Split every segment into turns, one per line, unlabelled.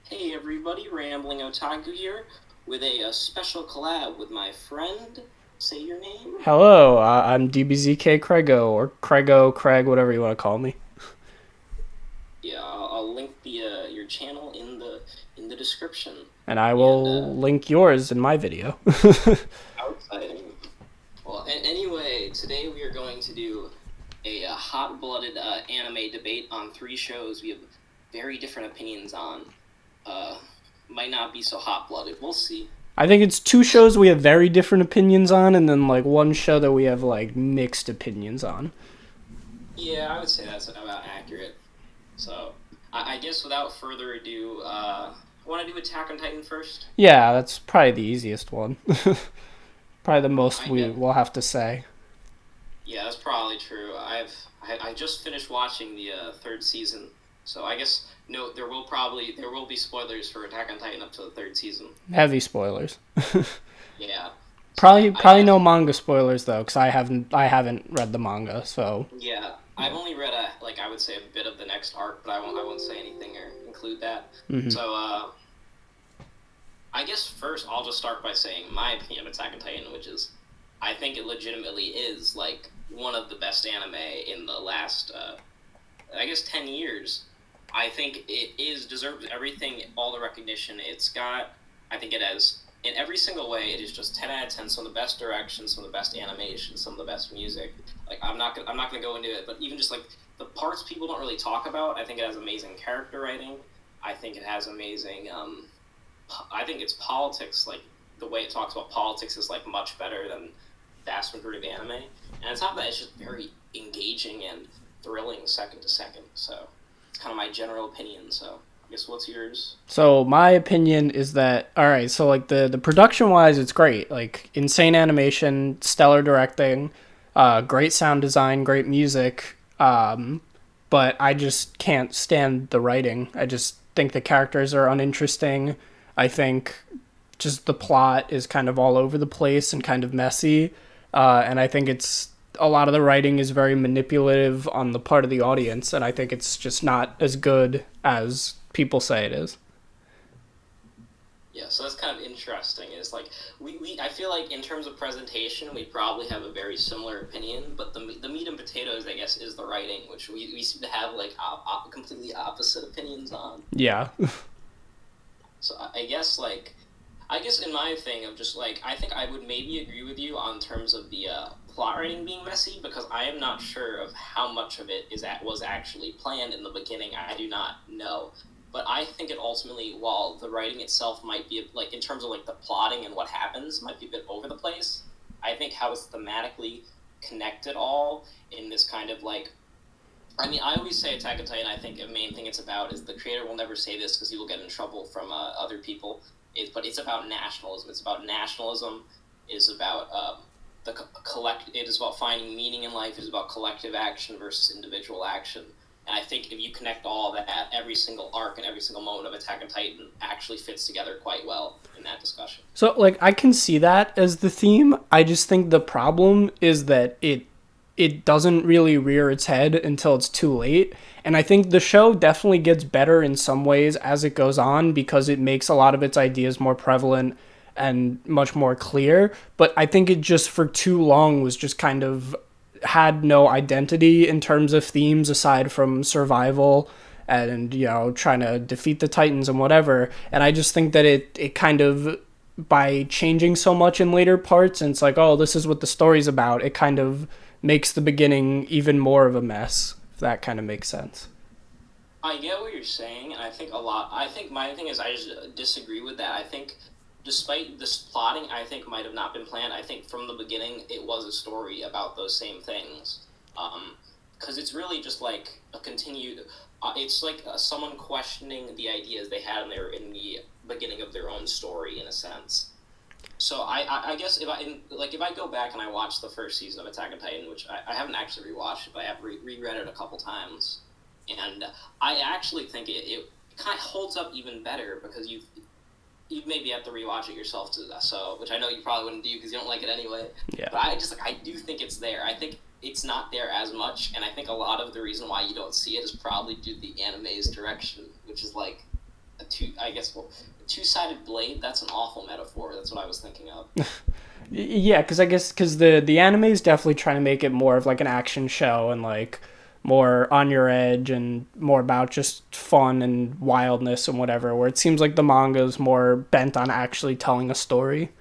Hey everybody, Rambling Otaku here with a special collab with my friend. Say your name.
Hello, I'm DBZK Craigo, or Craigo, Craig, whatever you want to call me.
Yeah, I'll link the your channel in the description.
And I
And
will link yours in my video.
how exciting! Well, anyway, today we are going to do a hot-blooded anime debate on three shows we have very different opinions on. Uh, might not be so hot-blooded. We'll see.
I think it's two shows we have very different opinions on, and then like one show that we have like mixed opinions on.
Yeah, I would say that's about accurate. So, I guess without further ado, want to do Attack on Titan first?
Yeah, that's probably the easiest one. Probably the most
I
we
get.
will have to say.
Yeah, that's probably true. I just finished watching the third season, so I guess no, there will be spoilers for Attack on Titan up to the third season.
Heavy spoilers.
Yeah. So I
Probably
guess
no manga spoilers though, because I haven't read the manga. So
yeah. I've only read I would say a bit of the next arc, but I won't say anything or include that.
mm-hmm.
So I guess first I'll just start by saying my opinion of Attack on Titan, which is I think it legitimately is like one of the best anime in the last I guess 10 years. I think it is deserves everything, all the recognition it's got. I think it has in every single way. It is just 10 out of 10. Some of the best direction, some of the best animation, some of the best music. Like I'm not gonna go into it, but even just like the parts people don't really talk about, I think it has amazing character writing. I think it has amazing. I think its politics, like the way it talks about politics, is like much better than vast majority of anime. And on top of that, it's just very engaging and thrilling second to second. So it's kind of my general opinion. So I guess what's yours?
So my opinion is that all right. So like the production wise, it's great. Like insane animation, stellar directing, great sound design, great music. But I just can't stand the writing. I just think the characters are uninteresting. I think just the plot is kind of all over the place and kind of messy. And I think it's a lot of the writing is very manipulative on the part of the audience, and I think it's just not as good as people say it is.
Yeah, so that's kind of interesting. Is like we I feel like in terms of presentation, we probably have a very similar opinion, but the meat and potatoes, I guess, is the writing, which we seem to have like completely opposite opinions on.
Yeah.
So I guess in my thing of just like I think I would maybe agree with you on terms of the plot writing being messy because I am not sure of how much of it was actually planned in the beginning. I do not know, but I think it ultimately, while the writing itself might be like in terms of like the plotting and what happens might be a bit over the place. I think how it's thematically connected all in this kind of like I mean, I always say Attack on Titan. I think the main thing it's about is the creator will never say this because he will get in trouble from other people. But it's about nationalism. It's about nationalism. It's about the collect. It is about finding meaning in life. It is about collective action versus individual action. And I think if you connect all that, every single arc and every single moment of Attack on Titan actually fits together quite well in that discussion.
So like I can see that as the theme. I just think the problem is that it doesn't really rear its head until it's too late. And I think the show definitely gets better in some ways as it goes on because it makes a lot of its ideas more prevalent and much more clear. But I think it just for too long was just kind of had no identity in terms of themes aside from survival and trying to defeat the Titans and whatever. And I just think that it kind of by changing so much in later parts and it's like, oh, this is what the story's about, it kind of makes the beginning even more of a mess, if that kind of makes sense.
I get what you're saying, and I think a lot. I think my thing is I just disagree with that. I think, despite this plotting, I think might have not been planned. I think from the beginning it was a story about those same things, because it's really just like a continued. It's like someone questioning the ideas they had in the beginning of their own story, in a sense. So I guess if I go back and I watch the first season of Attack on Titan, which I haven't actually rewatched, but I have reread it a couple times, and I actually think it kind of holds up even better because you maybe have to rewatch it yourself too. So which I know you probably wouldn't do because you don't like it anyway.
Yeah.
But I do think it's there. I think it's not there as much, and I think a lot of the reason why you don't see it is probably due to the anime's direction, which is like I guess, well, two-sided blade. That's an awful metaphor. That's what I was thinking of.
Yeah, because I guess because the anime is definitely trying to make it more of like an action show and like more on your edge and more about just fun and wildness and whatever. Where it seems like the manga is more bent on actually telling a story.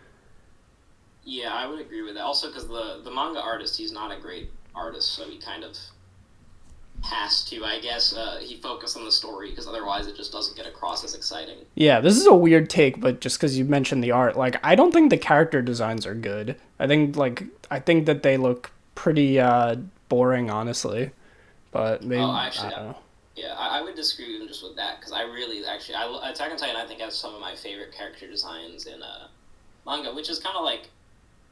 Yeah, I would agree with that. Also, because the manga artist, he's not a great artist, so he kind of has to, I guess, he focused on the story because otherwise it just doesn't get across as exciting.
Yeah, this is a weird take, but just because you mentioned the art, like I don't think the character designs are good. I think that they look pretty boring, honestly. But
Oh,
maybe I
actually,
don't know.
yeah, I would disagree even just with that because I really actually Attack on Titan I think has some of my favorite character designs in manga, which is kind of like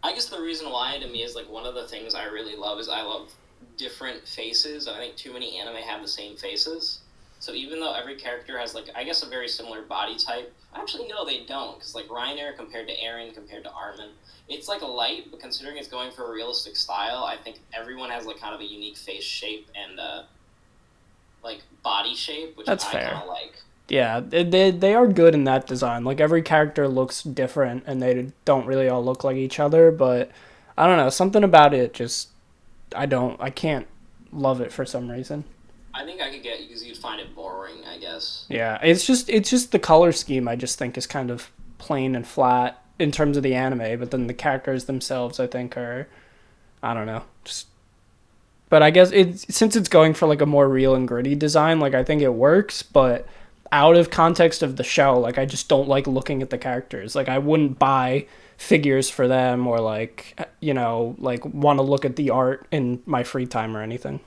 I guess the reason why to me is like one of the things I really love is I love different faces, and I think too many anime have the same faces. So even though every character has like I guess a very similar body type, actually no, they don't because like Reiner compared to Eren compared to Armin, it's like a light, but considering it's going for a realistic style, I think everyone has like kind of a unique face shape and like body shape, which
That's
I kind
fair.
of like.
Yeah, they are good in that design. Like every character looks different, and they don't really all look like each other. But I don't know, something about it just I can't love it for some reason.
I think I could get because you'd find it boring, I guess.
Yeah, it's just the color scheme I just think is kind of plain and flat in terms of the anime, but then the characters themselves I think are I don't know. Just but I guess it since it's going for like a more real and gritty design, like I think it works, but out of context of the show, like I just don't like looking at the characters. Like I wouldn't buy figures for them or like like want to look at the art in my free time or anything.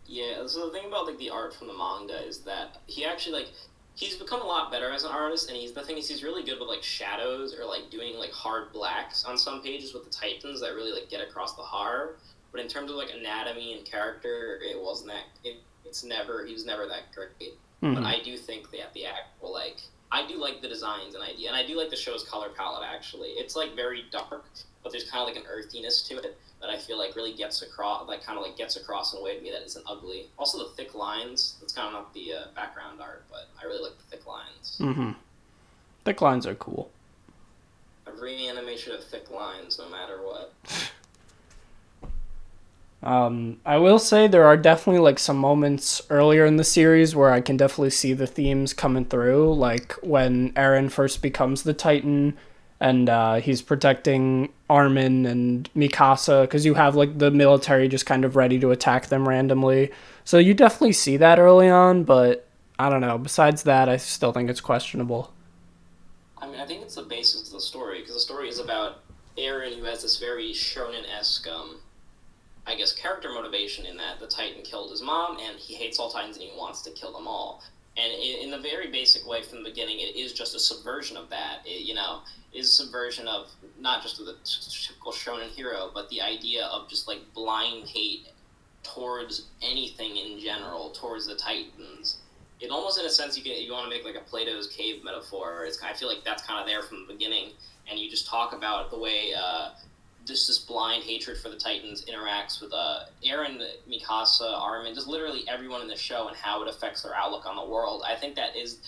Yeah, so the thing about like the art from the manga is that he actually like he's become a lot better as an artist, and the thing is he's really good with like shadows or like doing like hard blacks on some pages with the Titans that really like get across the horror. But in terms of like anatomy and character, it wasn't that. It's never he was never that great. But
Mm-hmm.
I do think that the actual like I do like the designs and idea, and I do like the show's color palette. Actually, it's like very dark, but there's kind of like an earthiness to it that I feel like really gets across, like kind of like gets across in a way to me that isn't ugly. Also, the thick lines. That's kind of not the background art, but I really like the thick lines.
Mm-hmm. Thick lines are cool.
Every anime should have thick lines, no matter what.
I will say there are definitely like some moments earlier in the series where I can definitely see the themes coming through, like when Eren first becomes the Titan and he's protecting Armin and Mikasa because you have like the military just kind of ready to attack them randomly. So you definitely see that early on, but I don't know. Besides that, I still think it's questionable.
I mean, I think it's the basis of the story because the story is about Eren, who has this very shonen-esque I guess, character motivation in that the Titan killed his mom, and he hates all Titans and he wants to kill them all. And in a very basic way from the beginning, it is just a subversion of that. Is a subversion of not just of the typical shonen hero, but the idea of just like blind hate towards anything in general, towards the Titans. It almost, in a sense, you want to make like a Plato's cave metaphor. I feel like that's kind of there from the beginning, and you just talk about the way just this blind hatred for the Titans interacts with Eren, Mikasa, Armin, just literally everyone in the show and how it affects their outlook on the world. I think that is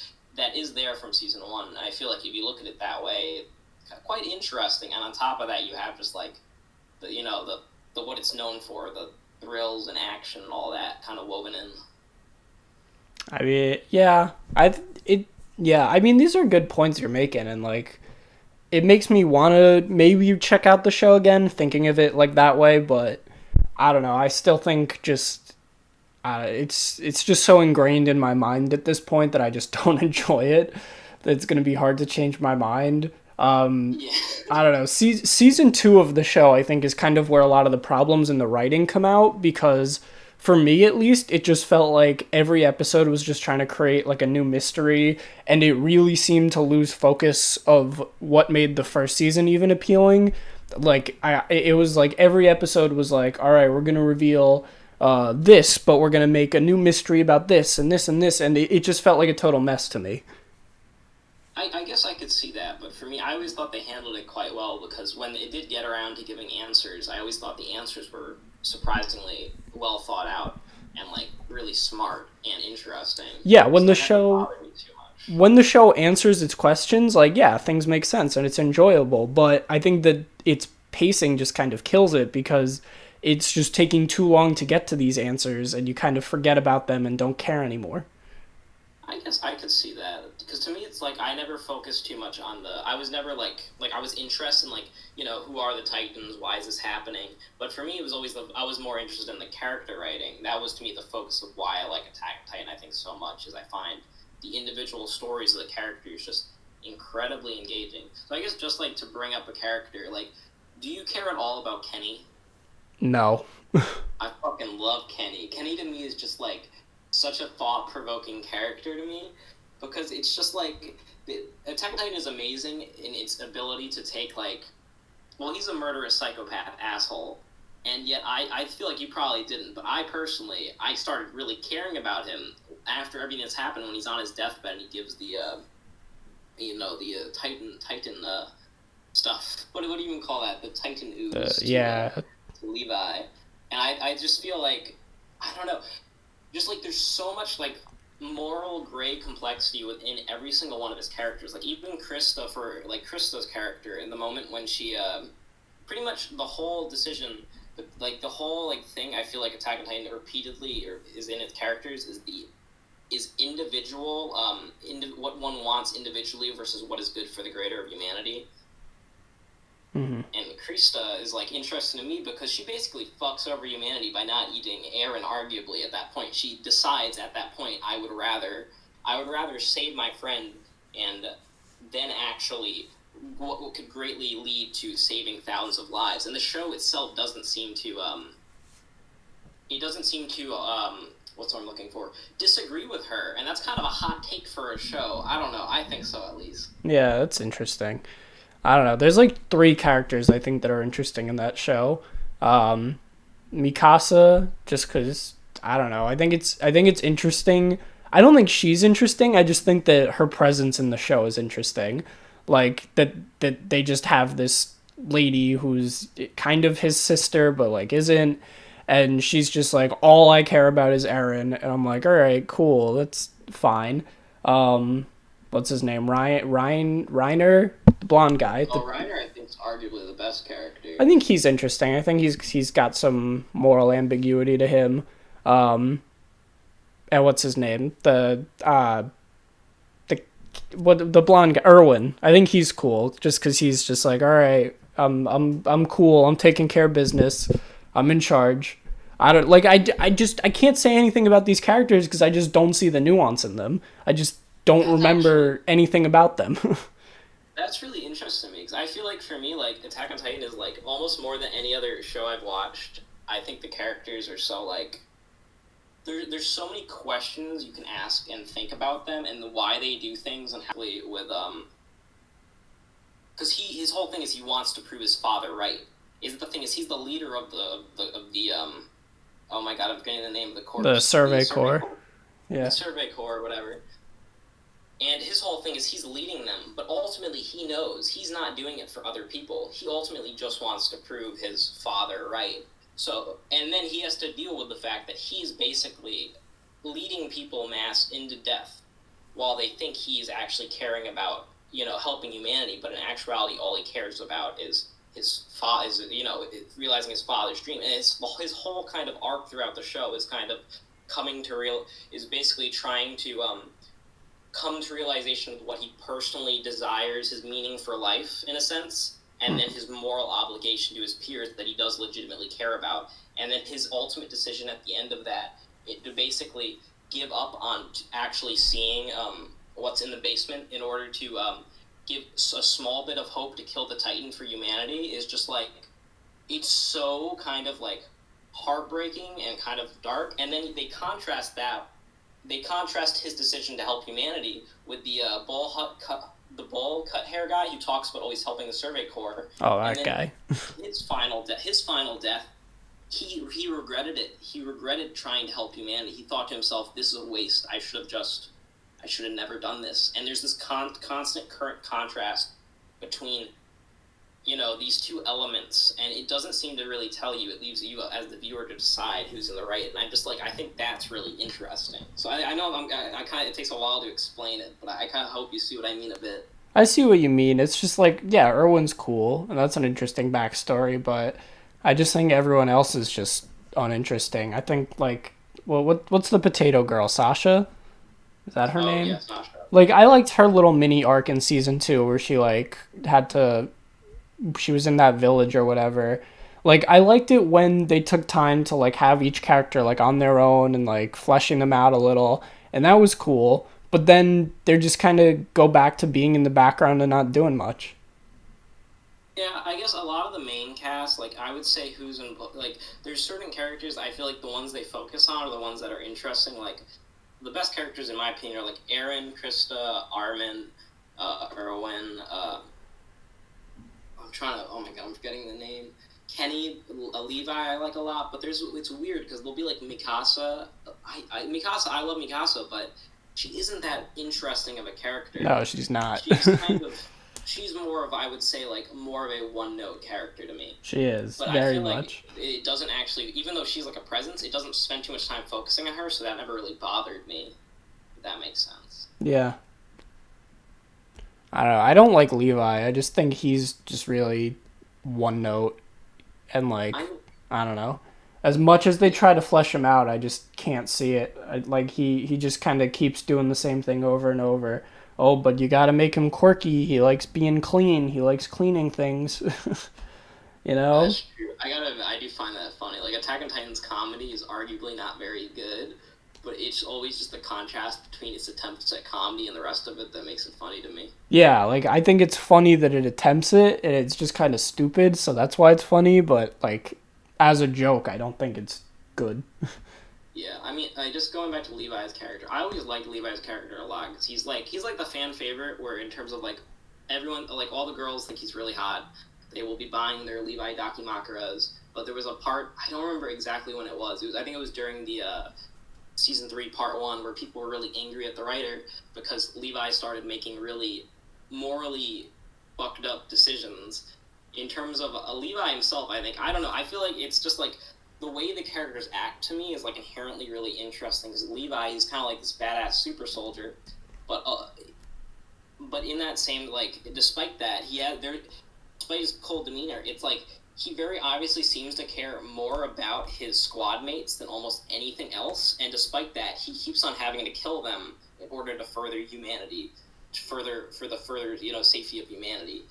there from season one. And I feel like if you look at it that way, it's quite interesting. And on top of that, you have just like the what it's known for, the thrills and action and all that kind of woven in.
I mean, yeah, it yeah. I mean, these are good points you're making, and like it makes me want to maybe check out the show again, thinking of it like that way. But I don't know. I still think just it's just so ingrained in my mind at this point that I just don't enjoy it. That it's gonna be hard to change my mind.
Yeah.
I don't know. Season two of the show, I think, is kind of where a lot of the problems in the writing come out because, for me at least, it just felt like every episode was just trying to create like a new mystery, and it really seemed to lose focus of what made the first season even appealing. Like it was like every episode was like, all right, we're gonna reveal this, but we're gonna make a new mystery about this and this and this, and it just felt like a total mess to me.
I guess I could see that, but for me, I always thought they handled it quite well because when it did get around to giving answers, I always thought the answers were surprisingly well thought out and like really smart and interesting.
Yeah, when
So
the
it never
show
bothered me too much.
when the show answers its questions, like, yeah, things make sense and it's enjoyable. But I think that its pacing just kind of kills it because it's just taking too long to get to these answers and you kind of forget about them and don't care anymore.
I guess I could see that because to me it's like I never focused too much on the. I was never like I was interested in like who are the Titans, why is this happening? But for me it was always I was more interested in the character writing. That was to me the focus of why I like Attack on Titan. I think so much is I find the individual stories of the characters just incredibly engaging. So I guess just like to bring up a character, like, do you care at all about Kenny?
No.
I fucking love Kenny. Kenny to me is just like such a thought provoking character to me because it's just like Attack on Titan is amazing in its ability to take like, well, he's a murderous psychopath asshole, and yet I feel like you probably didn't, but I personally I started really caring about him after everything that's happened when he's on his deathbed and he gives the Titan stuff. What do you even call that? The Titan ooze
Yeah.
to Levi, and I just feel like I don't know, just like there's so much like moral gray complexity within every single one of his characters. Like even Krista for like Krista's character in the moment when she pretty much the whole decision, like the whole like thing. I feel like Attack on Titan repeatedly or is in its characters is individual what one wants individually versus what is good for the greater of humanity.
Mm-hmm.
And Krista is like interesting to me because she basically fucks over humanity by not eating Eren. Arguably, at that point, she decides at that point, I would rather save my friend and then actually what could greatly lead to saving thousands of lives. And the show itself doesn't seem to it doesn't seem to what's what I'm looking for, disagree with her, and that's kind of a hot take for a show. I don't know. I think so at least.
Yeah, that's interesting. I don't know. There's like three characters I think that are interesting in that show. Mikasa, just because I don't know. I think it's interesting. I don't think she's interesting. I just think that her presence in the show is interesting. Like that they just have this lady who's kind of his sister, but like isn't, and she's just like all I care about is Eren, and I'm like, all right, cool, that's fine. Um, what's his name? Reiner, the blonde guy.
Oh, Reiner, I think is arguably the best character.
I think he's interesting. I think he's got some moral ambiguity to him. Um, and what's his name? The the blonde guy, Erwin. I think he's cool just because he's just like, all right, I'm cool. I'm taking care of business. I'm in charge. I don't like I can't say anything about these characters because I just don't see the nuance in them. I just don't remember anything about them.
That's really interesting to me because I feel like for me, like Attack on Titan is like almost more than any other show I've watched. I think the characters are so like there's so many questions you can ask and think about them and why they do things and how with because his whole thing is he wants to prove his father right. Is the thing is he's the leader of the oh my god, I'm forgetting the name of the corps.
The Survey Corps. Yeah.
The Survey Corps or whatever. And his whole thing is he's leading them, but ultimately he knows he's not doing it for other people. He ultimately just wants to prove his father right. So, and then he has to deal with the fact that he's basically leading people mass into death while they think he's actually caring about, helping humanity, but in actuality all he cares about is his father, realizing his father's dream. And his whole kind of arc throughout the show is kind of is basically trying to come to realization of what he personally desires, his meaning for life, in a sense, and then his moral obligation to his peers that he does legitimately care about, and then his ultimate decision at the end of that, to basically give up on actually seeing what's in the basement in order to give a small bit of hope to kill the Titan for humanity is just like, it's so kind of like heartbreaking and kind of dark, and then they contrast his decision to help humanity with the bowl cut hair guy who talks about always helping the Survey Corps.
Oh, that guy.
his final death, he regretted it. He regretted trying to help humanity. He thought to himself, "This is a waste. I should have never done this." And there's this constant current contrast between these two elements, and it doesn't seem to really tell you. It leaves you as the viewer to decide who's in the right. And I'm just like, I think that's really interesting. So I know I kind of it takes a while to explain it, but I kind of hope you see what I mean a bit.
I see what you mean. It's just like, yeah, Erwin's cool, and that's an interesting backstory, but I just think everyone else is just uninteresting. I think like, well, what's the potato girl? Sasha? Is that her
Oh
name?
yeah, Sasha.
Like, I liked her little mini arc in season two where she like had to, she was in that village or whatever. Like, I liked it when they took time to like have each character like on their own and like fleshing them out a little, and that was cool. But then they're just kind of go back to being in the background and not doing much.
Yeah, I guess a lot of the main cast, like I would say, who's in like, there's certain characters I feel like the ones they focus on are the ones that are interesting. Like the best characters in my opinion are like Aaron, Krista, Armin, Erwin. I'm trying to. Oh my god, I'm forgetting the name. Kenny, Levi, I like a lot, but it's weird because they'll be like Mikasa. Mikasa, I love Mikasa, but she isn't that interesting of a character.
No, she's not.
She's kind of she's more of, I would say, like more of a one note character to me.
She is
But I
very
feel like
much.
it doesn't actually, even though she's like a presence, it doesn't spend too much time focusing on her, so that never really bothered me. If that makes sense.
Yeah. I don't know. I don't like Levi. I just think he's just really one note and like
I'm
I don't know. As much as they try to flesh him out, I just can't see it. Like he just kind of keeps doing the same thing over and over. Oh, but you got to make him quirky. He likes being clean. He likes cleaning things. you know?
That's true. I do find that funny. Like Attack on Titan's comedy is arguably not very good, but it's always just the contrast between its attempts at comedy and the rest of it that makes it funny to me.
Yeah, like I think it's funny that it attempts it and it's just kind of stupid, so that's why it's funny, but like as a joke, I don't think it's good.
Yeah, I mean, just going back to Levi's character, I always liked Levi's character a lot because he's like the fan favorite. Where in terms of like everyone, like all the girls think he's really hot. They will be buying their Levi Dakimakuras. But there was a part I don't remember exactly when it was. I think it was during the season three, part one, where people were really angry at the writer because Levi started making really morally fucked up decisions. In terms of Levi himself, I think I don't know. I feel like it's just like the way the characters act to me is like inherently really interesting because Levi is kind of like this badass super soldier, but in that same like despite that he had there despite his cold demeanor, it's like he very obviously seems to care more about his squad mates than almost anything else, and despite that, he keeps on having to kill them in order to further humanity, for the further safety of humanity.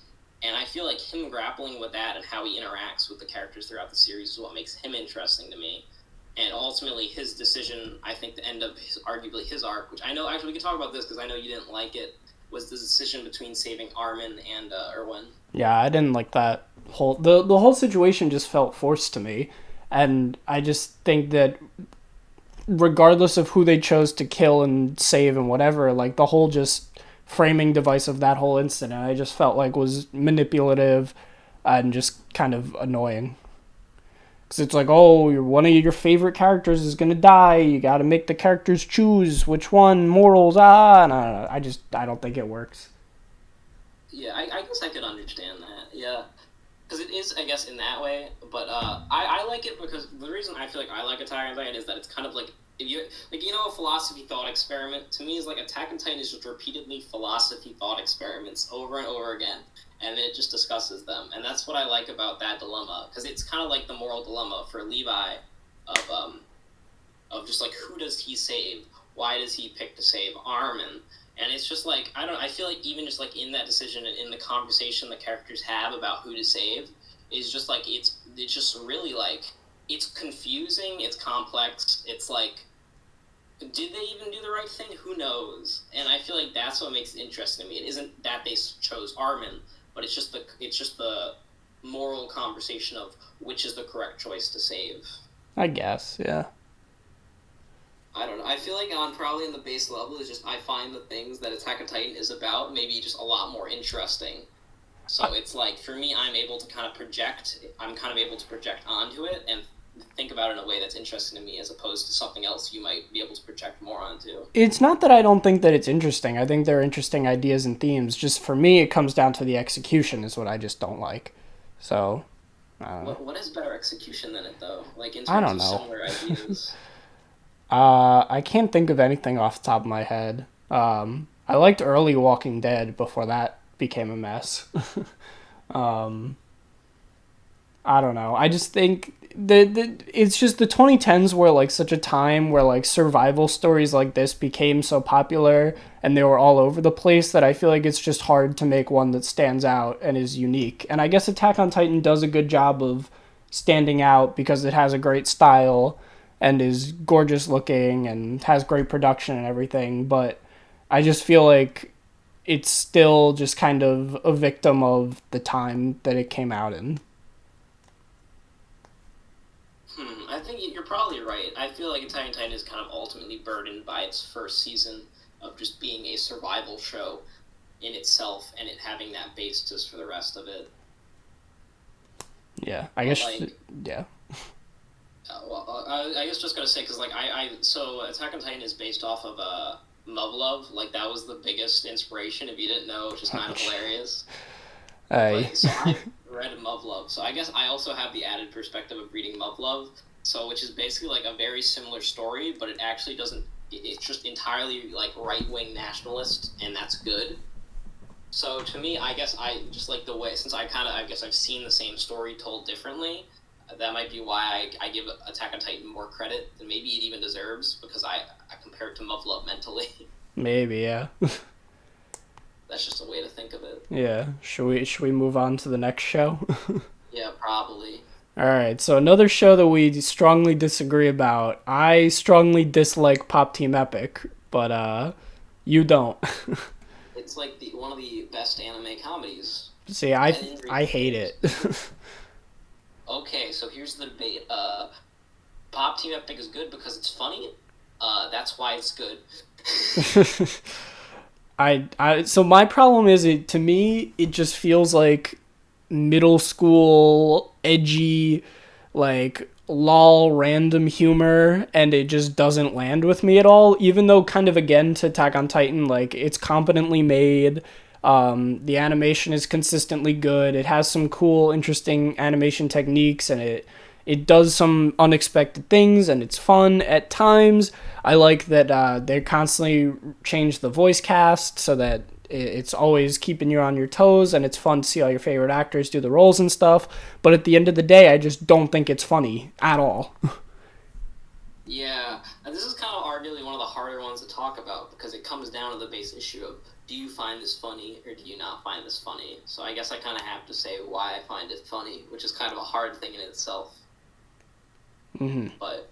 And I feel like him grappling with that and how he interacts with the characters throughout the series is what makes him interesting to me. And ultimately, his decision, I think, the end of arguably his arc, which I know actually we can talk about this because I know you didn't like it, was the decision between saving Armin and Erwin.
Yeah, I didn't like that whole the whole situation just felt forced to me, and I just think that regardless of who they chose to kill and save and whatever, like the whole just framing device of that whole incident, I just felt like was manipulative and just kind of annoying. Because it's like, oh, one of your favorite characters is gonna die. You got to make the characters choose which one. Morals, and I don't know. I don't think it works.
Yeah, I guess I could understand that. Yeah, because it is, I guess, in that way. But I like it because the reason I feel like I like Attack on Titan is that it's kind of like if you like a philosophy thought experiment to me is like Attack on Titan is just repeatedly philosophy thought experiments over and over again, and then it just discusses them, and that's what I like about that dilemma because it's kind of like the moral dilemma for Levi of just like who does he save? Why does he pick to save Armin? And it's just like I don't know, I feel like even just like in that decision and in the conversation the characters have about who to save is just like it's just really like it's confusing, it's complex, it's like did they even do the right thing? Who knows? And I feel like that's what makes it interesting to me. It isn't that they chose Armin, but it's just the moral conversation of which is the correct choice to save.
I guess, yeah.
I don't know. I feel like on probably in the base level is just I find the things that Attack on Titan is about maybe just a lot more interesting. So it's like for me, I'm kind of able to project onto it and think about it in a way that's interesting to me as opposed to something else you might be able to project more onto.
It's not that I don't think that it's interesting. I think there are interesting ideas and themes. Just for me, it comes down to the execution, is what I just don't like. So
What is better execution than it though? Like in
I
terms
don't
of
know.
similar ideas.
I can't think of anything off the top of my head. I liked early Walking Dead before that became a mess. I don't know. I just think it's just the 2010s were like such a time where like survival stories like this became so popular and they were all over the place that I feel like it's just hard to make one that stands out and is unique. And I guess Attack on Titan does a good job of standing out because it has a great style and is gorgeous looking and has great production and everything, but I just feel like it's still just kind of a victim of the time that it came out in.
I think you're probably right. I feel like Attack on Titan is kind of ultimately burdened by its first season of just being a survival show in itself and it having that basis for the rest of it.
Yeah, I
But
guess.
like,
Yeah.
I guess just gonna say because like so Attack on Titan is based off of Love Love. Like that was the biggest inspiration. If you didn't know, which is kind of hilarious.
I
But so I read Love Love, so I guess I also have the added perspective of reading Love Love. So which is basically like a very similar story, but it actually doesn't. It's just entirely like right wing nationalist, and that's good. So to me, I guess I just like the way since I guess I've seen the same story told differently. That might be why I give Attack on Titan more credit than maybe it even deserves because I compare it to Love Love mentally.
maybe yeah.
That's just a way to think of it.
Yeah. Should we move on to the next show?
Yeah, probably.
All right. So another show that we strongly disagree about. I strongly dislike Pop Team Epic, but you don't.
It's like the one of the best anime comedies.
See, I hate it.
Okay, so here's the debate. Pop Team Epic is good because it's funny. That's why it's good.
I so my problem is it to me it just feels like middle school edgy like lol random humor and it just doesn't land with me at all even though kind of again to Attack on Titan like it's competently made. The animation is consistently good. It has some cool interesting animation techniques and it does some unexpected things and it's fun at times. I like that they constantly change the voice cast so that it's always keeping you on your toes and it's fun to see all your favorite actors do the roles and stuff. But at the end of the day, I just don't think it's funny at all.
Yeah, and this is kind of arguably one of the harder ones to talk about because it comes down to the base issue of do you find this funny or do you not find this funny? So I guess I kind of have to say why I find it funny, which is kind of a hard thing in itself.
Mm-hmm.
But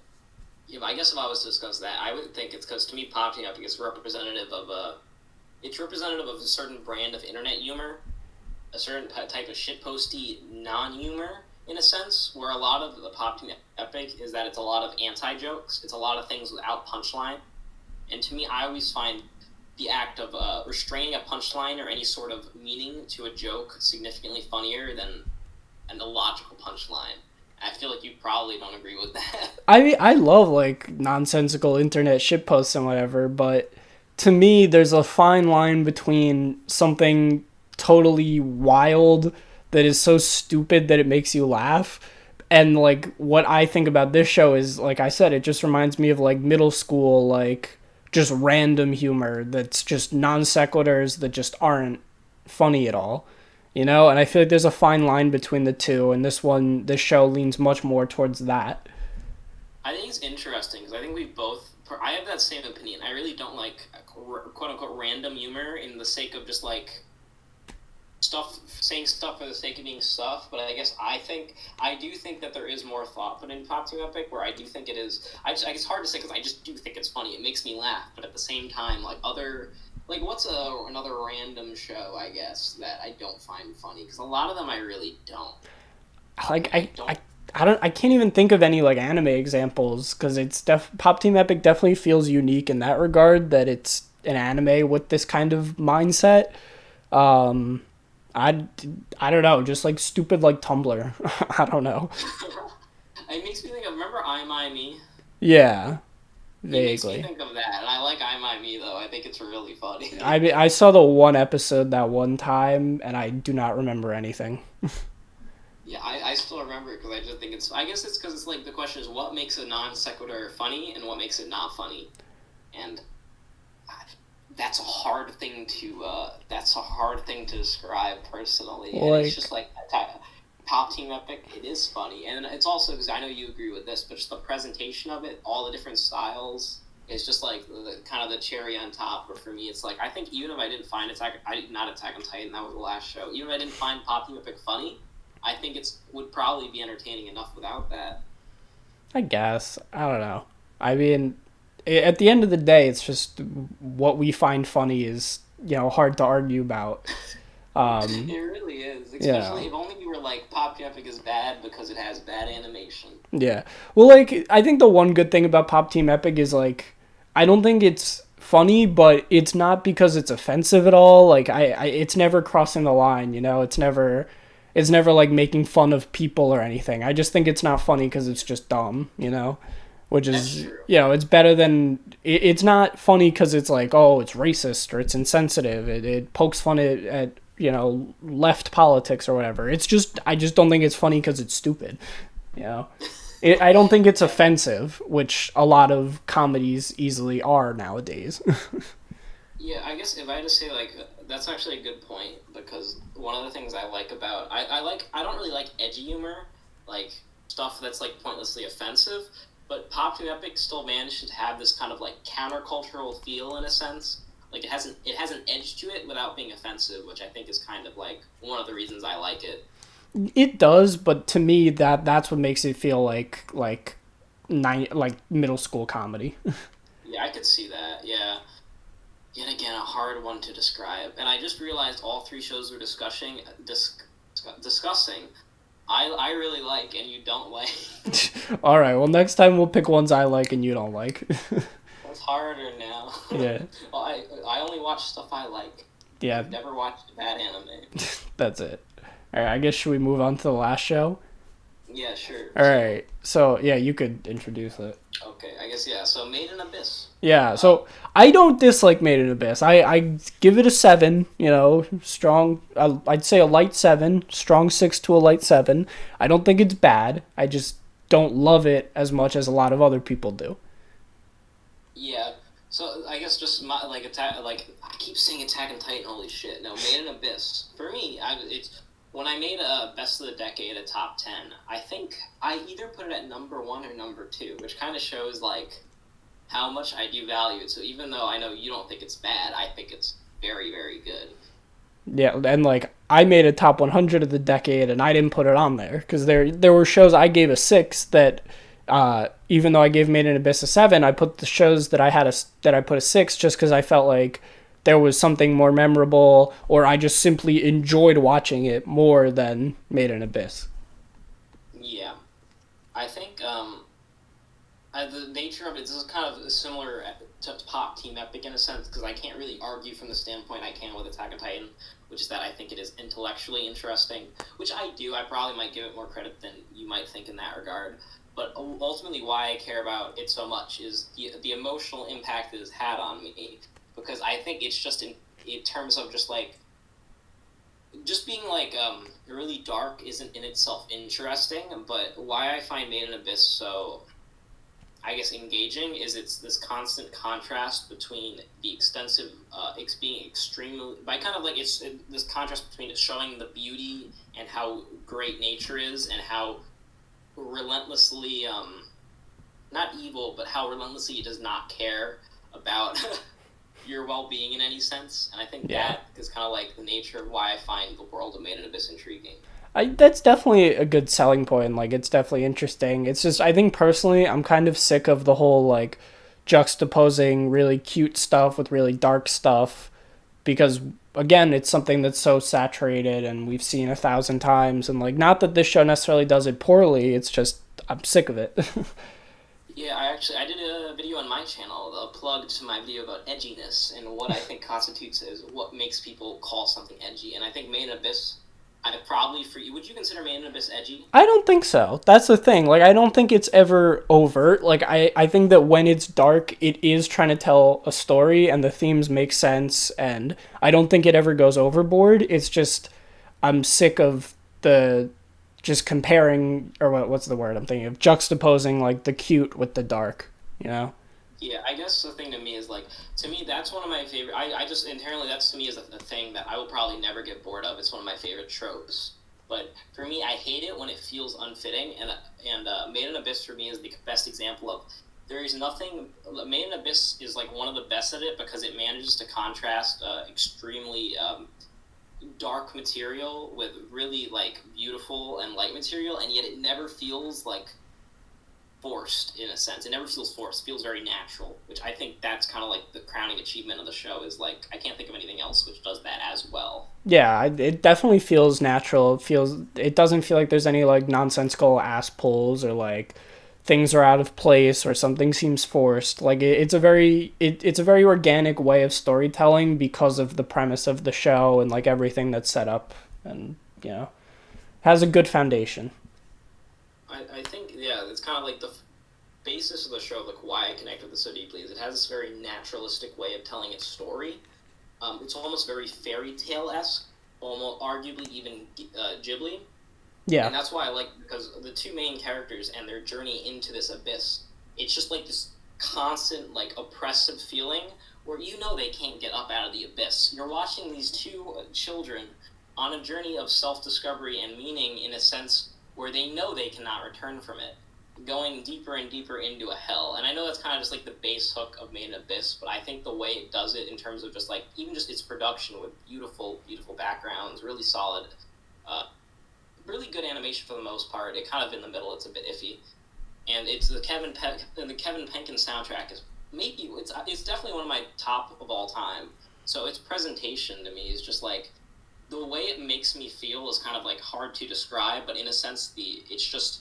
I guess if I was to discuss that, I would think it's because to me, Pop Team Epic is representative of it's representative of a certain brand of internet humor, a certain type of shitposty non-humor in a sense, where a lot of the Pop Team Epic is that it's a lot of anti-jokes, it's a lot of things without punchline, and to me, I always find the act of restraining a punchline or any sort of meaning to a joke significantly funnier than an illogical punchline. I feel like you probably don't agree with that.
I love like nonsensical internet shitposts and whatever, but to me, there's a fine line between something totally wild that is so stupid that it makes you laugh. And like what I think about this show is like I said, it just reminds me of like middle school, like just random humor that's just non sequiturs that just aren't funny at all. You know, and I feel like there's a fine line between the two, and this show leans much more towards that.
I think it's interesting because I think we both. I have that same opinion. I really don't like quote unquote random humor in the sake of just like stuff saying stuff for the sake of being stuff. But I guess I do think that there is more thought put in Pop Team Epic. Where I do think it is. It's hard to say because I just do think it's funny. It makes me laugh, but at the same time, like what's another random show I guess that I don't find funny because a lot of them I really don't.
Like
I don't.
I can't even think of any like anime examples because Pop Team Epic definitely feels unique in that regard that it's an anime with this kind of mindset. Um, I I don't know, just like stupid like Tumblr. I don't know.
It makes me think of remember I Me.
Yeah,
It makes me
vaguely.
think of that, and I like I Me though. I think it's really funny.
I saw the one episode that one time and I do not remember anything.
Yeah, I still remember it because I just think it's. I guess it's because it's like the question is what makes a non sequitur funny and what makes it not funny, and that's a hard thing to. That's a hard thing to describe personally, and it's
Like,
just like Pop Team Epic. It is funny, and it's also because I know you agree with this, but just the presentation of it, all the different styles. It's just like kind of the cherry on top. But for me, it's like I think even if I didn't find not Attack on Titan, that was the last show. Even if I didn't find Pop Team Epic funny, I think it's would probably be entertaining enough without that.
I guess. I don't know. I mean, at the end of the day, it's just what we find funny is, hard to argue about.
It really is,
Yeah.
especially if only you were like Pop Team Epic is bad because it has bad animation.
Yeah. Well, like, I think the one good thing about Pop Team Epic is, like, I don't think it's funny, but it's not because it's offensive at all. Like, it's never crossing the line, it's never like making fun of people or anything. I just think it's not funny because it's just dumb. Which
That's
is,
true.
it's better than, it's not funny because it's like, oh, it's racist or it's insensitive. It pokes fun at left politics or whatever. I just don't think it's funny because it's stupid. You know, I don't think it's
Yeah,
offensive, which a lot of comedies easily are nowadays.
yeah. I guess if I had to say like that's actually a good point because one of the things I like about I don't really like edgy humor, like stuff that's like pointlessly offensive. But Pop Team Epic still managed to have this kind of like countercultural feel in a sense. Like it has an edge to it without being offensive, which I think is kind of like one of the reasons I like it.
It does, but to me, that's what makes it feel like middle school comedy.
Yeah, I could see that. Yeah. Yet again, a hard one to describe. And I just realized all three shows we're discussing. I really like and you don't like.
All right, well, next time we'll pick ones I like and you don't like.
It's harder now.
Yeah,
Well, I only watch stuff I like.
yeah,
I've never watched bad anime.
that's it. All right, I guess should we move on to the last show?
Yeah, sure.
All right, so yeah, you could introduce it.
Okay, I guess yeah. So Made in Abyss.
Yeah,
Uh,
so I don't dislike Made in Abyss. I give it a 7, strong, I'd say a light 7, strong 6 to a light 7. I don't think it's bad. I just don't love it as much as a lot of other people do.
yeah. So I guess just my like attack like I keep saying Attack on Titan. Holy shit! No, Made in Abyss. For me, it's when I made a best of the decade a top 10. I think I either put it at number one or number two, which kind of shows like how much I do value it. So even though I know you don't think it's bad, I think it's very, very good.
Yeah, and like I made a top 100 of the decade and I didn't put it on there because there were shows I gave a 6 that even though I gave Made in Abyss a 7, I put the shows that I put a 6 just because I felt like there was something more memorable or I just simply enjoyed watching it more than Made in Abyss.
Yeah, I think the nature of it, this is kind of similar to Pop Team Epic in a sense because I can't really argue from the standpoint I can with Attack on Titan, which is that I think it is intellectually interesting, which I do. I probably might give it more credit than you might think in that regard. But ultimately, why I care about it so much is the emotional impact it has had on me because I think it's just in terms of just like just being like really dark isn't in itself interesting, but why I find Made in Abyss so I guess engaging is it's this constant contrast between the extensive it's being extremely by kind of like this contrast between it showing the beauty and how great nature is and how relentlessly not evil but how relentlessly it does not care about your well-being in any sense, and I think
Yeah.
that is kind of like the nature of why I find the world of Made in Abyss intriguing.
That's definitely a good selling point. Like, it's definitely interesting. It's just, I think personally, I'm kind of sick of the whole, like, juxtaposing really cute stuff with really dark stuff because, again, it's something that's so saturated and we've seen 1,000 times. And, like, not that this show necessarily does it poorly, it's just, I'm sick of it.
Yeah, I did a video on my channel, a plug to my video about edginess and what I think constitutes as what makes people call something edgy. And I think Made in Abyss, I probably for you, would you consider Made in Abyss edgy?
I don't think so. That's the thing. Like, I don't think it's ever overt. Like, I think that when it's dark, it is trying to tell a story and the themes make sense. And I don't think it ever goes overboard. It's just, I'm sick of the just comparing, or what's the word I'm thinking of, juxtaposing like the cute with the dark, you know.
Yeah, I guess the thing to me is like, to me that's one of my favorite. I just inherently, that's to me is a thing that I will probably never get bored of. It's one of my favorite tropes. But for me, I hate it when it feels unfitting, and Made in Abyss for me is the best example of there is nothing. Made in Abyss is like one of the best at it because it manages to contrast extremely dark material with really like beautiful and light material, and yet it never feels like forced in a sense. It never feels forced. It feels very natural, which I think that's kind of like the crowning achievement of the show. Is like I can't think of anything else which does that as well.
Yeah, it definitely feels natural. It doesn't feel like there's any like nonsensical ass pulls or like things are out of place or something seems forced. Like it's a very organic way of storytelling because of the premise of the show and like everything that's set up, and you know, has a good foundation.
I think yeah, it's kind of like the basis of the show, like why I connect with it so deeply, is it has this very naturalistic way of telling its story. It's almost very fairy tale esque, almost arguably even Ghibli,
Yeah.
and that's why I like because the two main characters and their journey into this abyss. It's just like this constant like oppressive feeling where you know they can't get up out of the abyss. You're watching these two children on a journey of self discovery and meaning in a sense where they know they cannot return from it, going deeper and deeper into a hell. And I know that's kind of just like the base hook of Made in Abyss, but I think the way it does it in terms of just like even just its production with beautiful, beautiful backgrounds, really solid, uh, really good animation for the most part. It kind of in the middle, it's a bit iffy, and it's the Kevin Penkin soundtrack is maybe it's definitely one of my top of all time. So its presentation to me is just like the way it makes me feel is kind of like hard to describe, but in a sense, it's just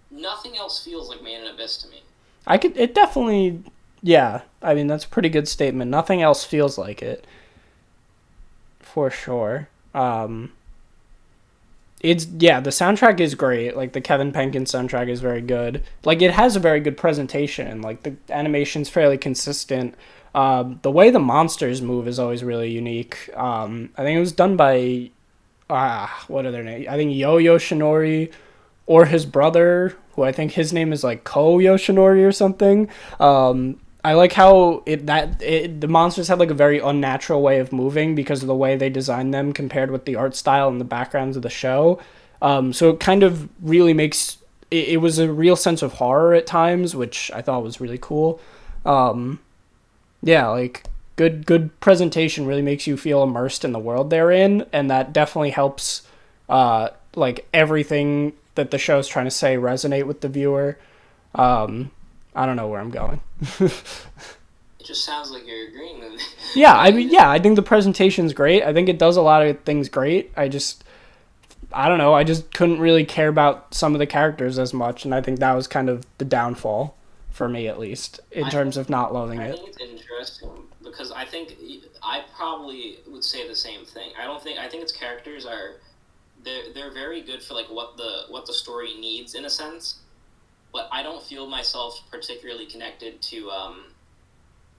nothing else feels like Made in Abyss to me.
I could it definitely yeah, I mean that's a pretty good statement. Nothing else feels like it for sure. It's yeah, the soundtrack is great. Like the Kevin Penkin soundtrack is very good. Like it has a very good presentation. Like the animation's fairly consistent. The way the monsters move is always really unique. I think it was done by what are their names? I think Yo Yoshinori or his brother, who I think his name is like Ko Yoshinori or something. I like how the monsters have like a very unnatural way of moving because of the way they designed them compared with the art style and the backgrounds of the show. So it kind of really makes it was a real sense of horror at times, which I thought was really cool. Um, yeah, like good presentation really makes you feel immersed in the world they're in, and that definitely helps like everything that the show's trying to say resonate with the viewer. Um, I don't know where I'm going.
It just sounds like you're agreeing with me.
Yeah, I mean, yeah, I think the presentation's great. I think it does a lot of things great. I don't know, I just couldn't really care about some of the characters as much, and I think that was kind of the downfall for me, at least, in terms of not loving
I
it.
think it's interesting because I think I probably would say the same thing. I think its characters are they're very good for like what the story needs in a sense, but I don't feel myself particularly connected to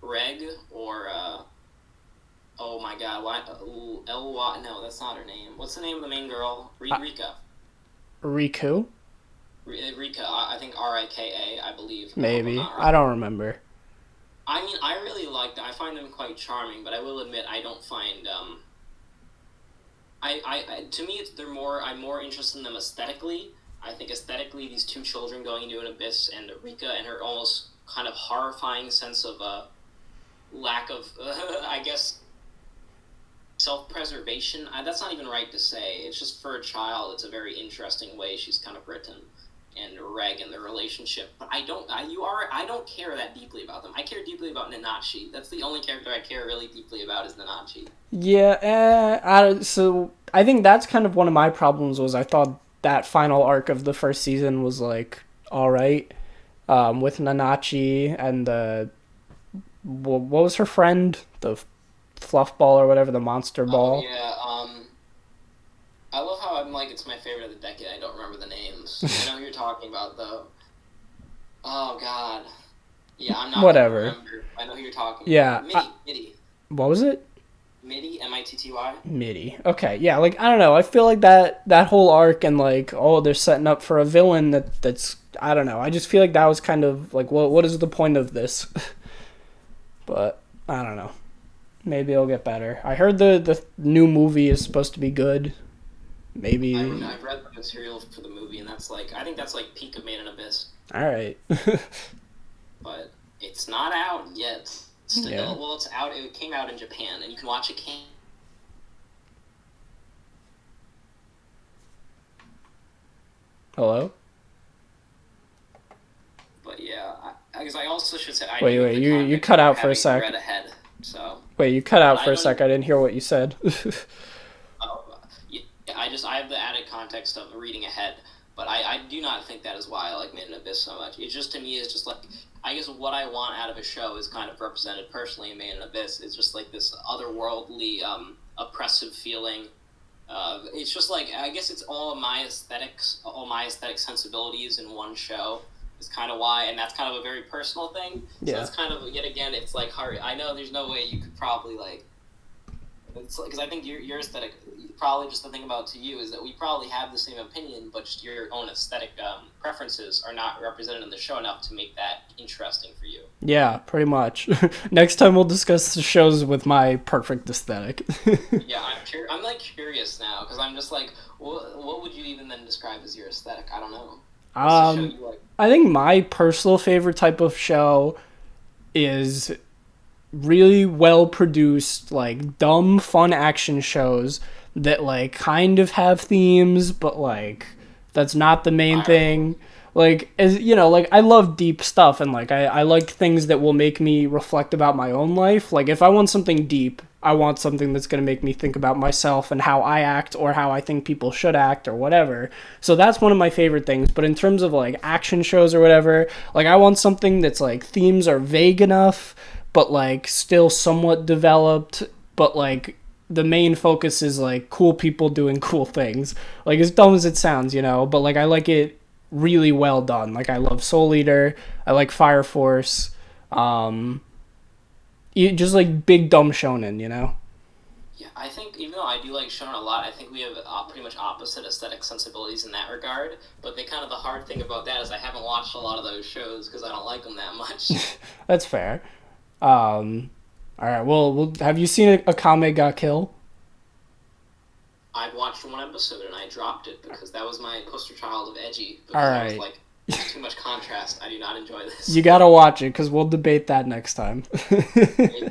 Reg or oh my god, why no, that's not her name. What's the name of the main girl? Rika.
Riku?
Rika, I think Rika, I believe. I hope I'm
Maybe.
not
I
wrong.
don't remember.
I mean, I really like them. I find them quite charming, but I will admit I don't find to me it's they're more I'm more interested in them aesthetically. I think aesthetically these two children going into an abyss and Rika and her almost kind of horrifying sense of lack of I guess self-preservation. That's not even right to say. It's just for a child it's a very interesting way she's kind of written, and Reg and their relationship. But I don't care that deeply about them. I care deeply about Nanachi. That's the only character I care really deeply about is Nanachi.
Yeah, so I think that's kind of one of my problems was I thought that final arc of the first season was like all right, with Nanachi and the what was her friend, the fluff ball or whatever, the monster
Oh
ball.
yeah, I love how I'm like it's my favorite of the decade. I don't remember the names. I know who you're talking about though. Oh god. Yeah, I'm not gonna
Whatever.
remember. I know who you're talking
Yeah,
about. Mitty.
what was it?
Mitty, Mitty.
Mitty. Okay, yeah, like I don't know. I feel like that whole arc and like oh they're setting up for a villain that's I don't know. I just feel like that was kind of like what is the point of this? But I don't know. Maybe it'll get better. I heard the new movie is supposed to be good. Maybe.
I've read the material for the movie, and that's like I think that's like peak of Made in Abyss,
All right.
but it's not out yet. Still,
Yeah.
well, it's out. It came out in Japan, and you can watch it.
Hello.
But yeah, I guess I also should say I
Wait,
knew
wait.
the
You
context
cut
of
out for a
having
sec.
read ahead. So,
Wait, you cut
but
out
I
for a
don't.
sec. I didn't hear what you said.
Yeah, I have the added context of reading ahead, but I do not think that is why I like Made in Abyss so much. It just to me is just like I guess what I want out of a show is kind of represented personally in Made in Abyss. It's just like this otherworldly, oppressive feeling. It's just like I guess it's all my aesthetic sensibilities in one show. Is kind of why, and that's kind of a very personal thing. So
Yeah.
it's kind of yet again, it's like hard. I know there's no way you could probably like it's because I think your aesthetic, probably just the thing about to you is that we probably have the same opinion, but just your own aesthetic preferences are not represented in the show enough to make that interesting for you.
Yeah, pretty much. Next time we'll discuss the shows with my perfect aesthetic.
Yeah, I'm like curious now because I'm just like, what would you even then describe as your aesthetic? I don't know. What's the show
um,
you like?
I think my personal favorite type of show is really well produced, like dumb, fun action shows that like kind of have themes, but like that's not the main
Fire
thing. Like as you know, like I love deep stuff and like I like things that will make me reflect about my own life. Like if I want something deep, I want something that's gonna make me think about myself and how I act or how I think people should act or whatever. So that's one of my favorite things. But in terms of like action shows or whatever, like I want something that's like themes are vague enough but like still somewhat developed, but like the main focus is like cool people doing cool things. Like as dumb as it sounds, you know, but like I like it really well done. Like I love Soul Eater, I like Fire Force, um just like big dumb shonen, you know.
Yeah, I think even though I do like Shonen a lot, I think we have pretty much opposite aesthetic sensibilities in that regard. But the kind of the hard thing about that is I haven't watched a lot of those shows because I don't like them that much.
That's fair. All right. Well, have you seen a Akame ga Kill?
I watched one episode and I dropped it because that was my poster child of edgy.
All
Because I was
right.
like, there's too much contrast. I do not enjoy
You
this.
gotta watch it because we'll debate that next time.
Okay,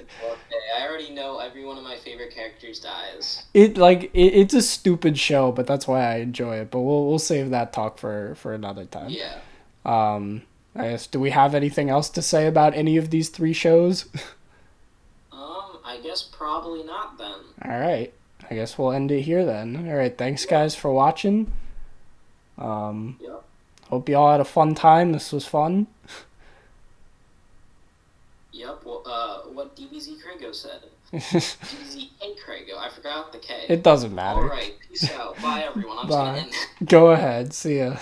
I already know every one of my favorite characters dies.
It's a stupid show, but that's why I enjoy it. But we'll save that talk for another time.
Yeah.
Um, I guess do we have anything else to say about any of these three shows?
I guess probably not then.
All right. I guess we'll end it here then. All right. Thanks
Yep.
guys for watching. Um,
Yep.
hope y'all had a fun time. This was fun.
Yep. Well, what DBZ Krago said. DBZ and Krago. I forgot the K.
It doesn't matter.
All right. Peace out. Bye, everyone. I'm just gonna
Bye.
end.
Go ahead. See ya.